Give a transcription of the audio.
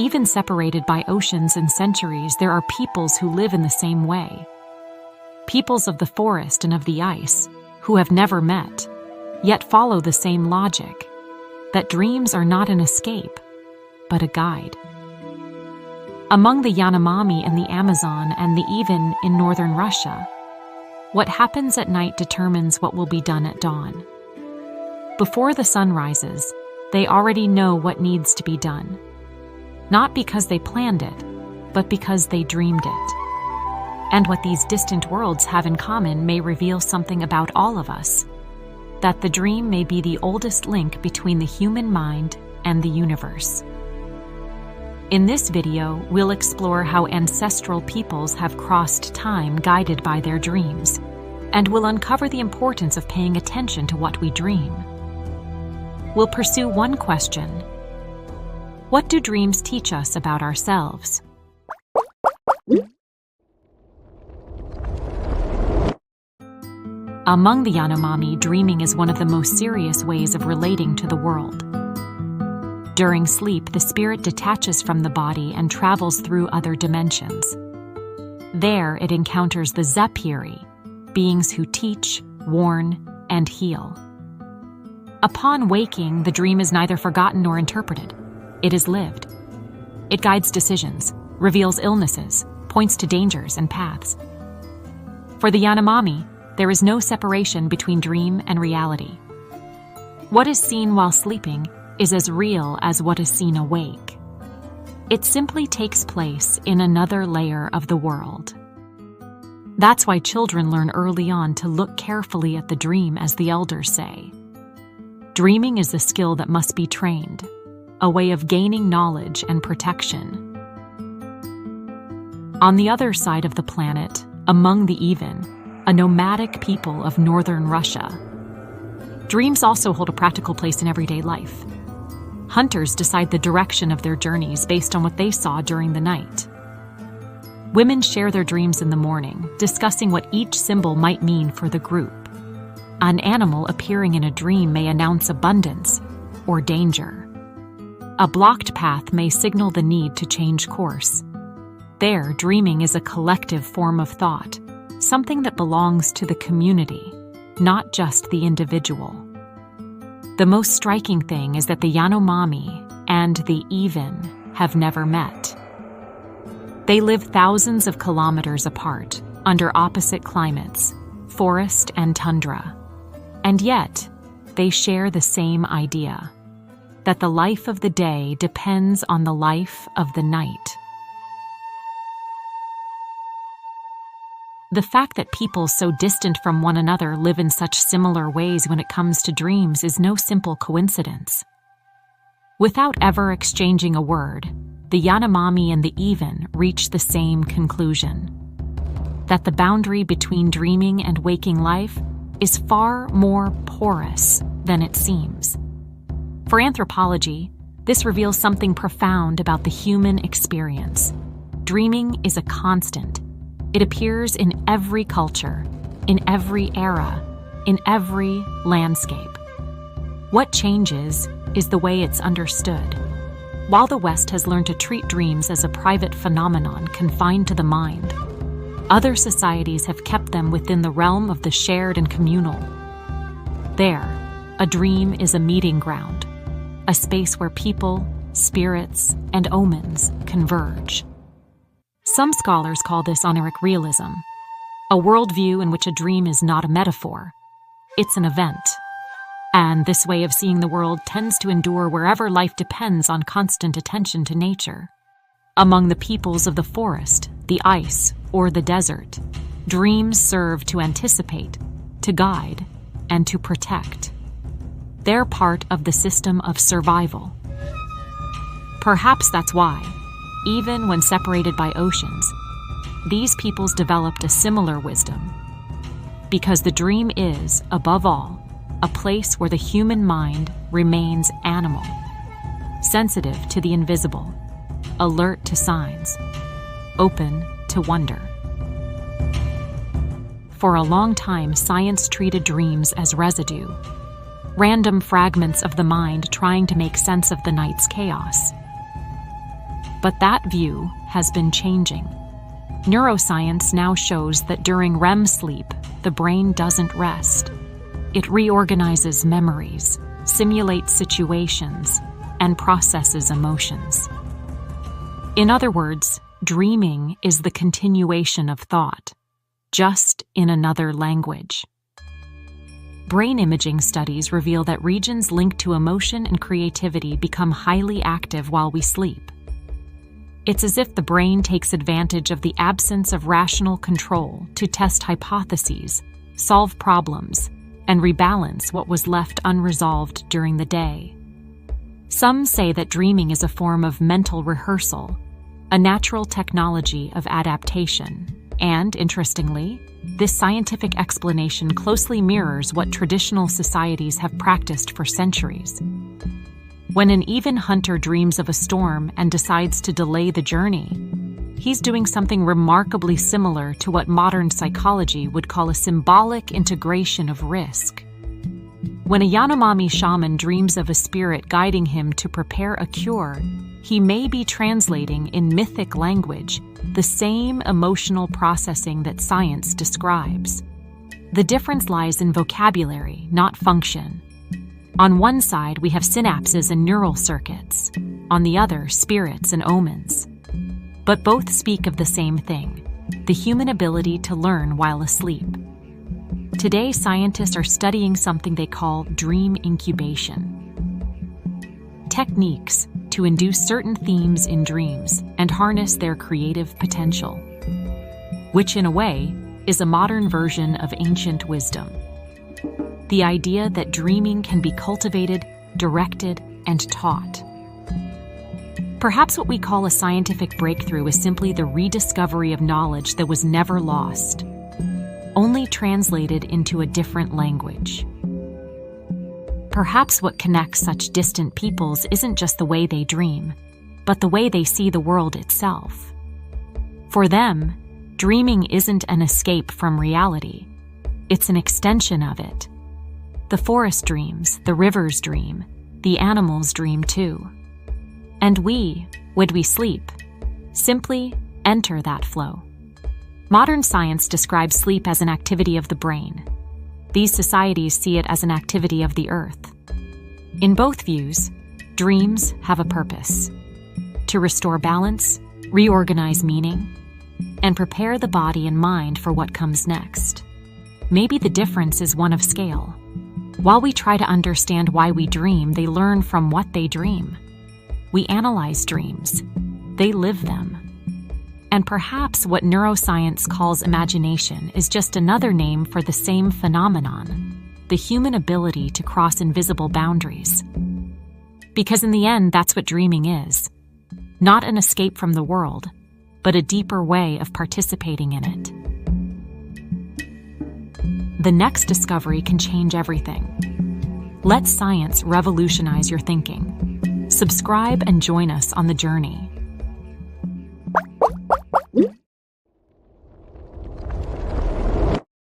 Even separated by oceans and centuries, there are peoples who live in the same way. Peoples of the forest and of the ice, who have never met, yet follow the same logic, that dreams are not an escape, but a guide. Among the Yanomami in the Amazon and even in northern Russia, what happens at night determines what will be done at dawn. Before the sun rises, they already know what needs to be done, not because they planned it, but because they dreamed it. And what these distant worlds have in common may reveal something about all of us, that the dream may be the oldest link between the human mind and the universe. In this video, we'll explore how ancestral peoples have crossed time guided by their dreams, and we'll uncover the importance of paying attention to what we dream. We'll pursue one question: what do dreams teach us about ourselves? Among the Yanomami, dreaming is one of the most serious ways of relating to the world. During sleep, the spirit detaches from the body and travels through other dimensions. There, it encounters the Zephyri, beings who teach, warn, and heal. Upon waking, the dream is neither forgotten nor interpreted. It is lived. It guides decisions, reveals illnesses, points to dangers and paths. For the Yanomami, there is no separation between dream and reality. What is seen while sleeping is as real as what is seen awake. It simply takes place in another layer of the world. That's why children learn early on to look carefully at the dream, as the elders say. Dreaming is a skill that must be trained, a way of gaining knowledge and protection. On the other side of the planet, among the a nomadic people of northern Russia, dreams also hold a practical place in everyday life. Hunters decide the direction of their journeys based on what they saw during the night. Women share their dreams in the morning, discussing what each symbol might mean for the group. An animal appearing in a dream may announce abundance or danger. A blocked path may signal the need to change course. There, dreaming is a collective form of thought, something that belongs to the community, not just the individual. The most striking thing is that the Yanomami and the have never met. They live thousands of kilometers apart, under opposite climates, forest and tundra. And yet, they share the same idea, that the life of the day depends on the life of the night. The fact that people so distant from one another live in such similar ways when it comes to dreams is no simple coincidence. Without ever exchanging a word, the Yanomami and the reach the same conclusion: that the boundary between dreaming and waking life is far more porous than it seems. For anthropology, this reveals something profound about the human experience. Dreaming is a constant. It appears in every culture, in every era, in every landscape. What changes is the way it's understood. While the West has learned to treat dreams as a private phenomenon confined to the mind, other societies have kept them within the realm of the shared and communal. There, a dream is a meeting ground, a space where people, spirits, and omens converge. Some scholars call this oniric realism, a worldview in which a dream is not a metaphor, it's an event. And this way of seeing the world tends to endure wherever life depends on constant attention to nature. Among the peoples of the forest, the ice, or the desert, dreams serve to anticipate, to guide, and to protect. They're part of the system of survival. Perhaps that's why, even when separated by oceans, these peoples developed a similar wisdom. Because the dream is, above all, a place where the human mind remains animal, sensitive to the invisible, alert to signs, open to wonder. For a long time, science treated dreams as residue, random fragments of the mind trying to make sense of the night's chaos. But that view has been changing. Neuroscience now shows that during REM sleep, the brain doesn't rest. It reorganizes memories, simulates situations, and processes emotions. In other words, dreaming is the continuation of thought, just in another language. Brain imaging studies reveal that regions linked to emotion and creativity become highly active while we sleep. It's as if the brain takes advantage of the absence of rational control to test hypotheses, solve problems, and rebalance what was left unresolved during the day. Some say that dreaming is a form of mental rehearsal, a natural technology of adaptation, and, interestingly, this scientific explanation closely mirrors what traditional societies have practiced for centuries. When an even hunter dreams of a storm and decides to delay the journey, he's doing something remarkably similar to what modern psychology would call a symbolic integration of risk. When a Yanomami shaman dreams of a spirit guiding him to prepare a cure, he may be translating in mythic language the same emotional processing that science describes. The difference lies in vocabulary, not function. On one side, we have synapses and neural circuits. On the other, spirits and omens. But both speak of the same thing, the human ability to learn while asleep. Today, scientists are studying something they call dream incubation. Techniques to induce certain themes in dreams and harness their creative potential, which in a way is a modern version of ancient wisdom. The idea that dreaming can be cultivated, directed, and taught. Perhaps what we call a scientific breakthrough is simply the rediscovery of knowledge that was never lost, only translated into a different language. Perhaps what connects such distant peoples isn't just the way they dream, but the way they see the world itself. For them, dreaming isn't an escape from reality. It's an extension of it. The forest dreams, the rivers dream, the animals dream too. And we, when we sleep, simply enter that flow. Modern science describes sleep as an activity of the brain. These societies see it as an activity of the earth. In both views, dreams have a purpose: to restore balance, reorganize meaning, and prepare the body and mind for what comes next. Maybe the difference is one of scale. While we try to understand why we dream, they learn from what they dream. We analyze dreams. They live them. And perhaps what neuroscience calls imagination is just another name for the same phenomenon, the human ability to cross invisible boundaries. Because in the end, that's what dreaming is. Not an escape from the world, but a deeper way of participating in it. The next discovery can change everything. Let science revolutionize your thinking. Subscribe and join us on the journey.